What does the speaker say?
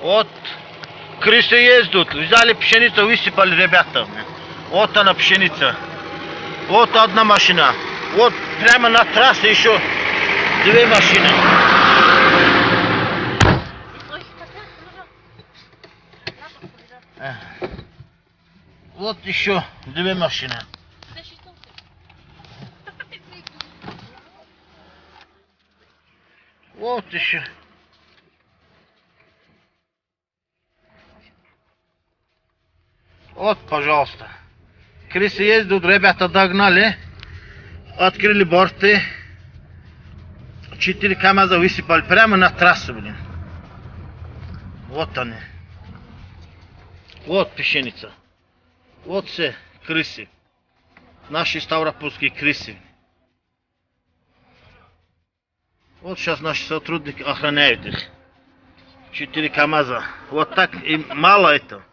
Вот крысы ездят, взяли пшеницу, высыпали ребята. Вот она пшеница. Вот одна машина. Вот прямо на трассе еще две машины. Вот еще две машины. Вот еще. Вот, пожалуйста. Крысы ездят, ребята догнали. Открыли борты. 4 КамАЗа высыпали прямо на трассу, блин. Вот они. Вот пшеница. Вот все крысы. Наши ставропольские крысы. Вот сейчас наши сотрудники охраняют их. 4 КамАЗа. Вот так им мало это.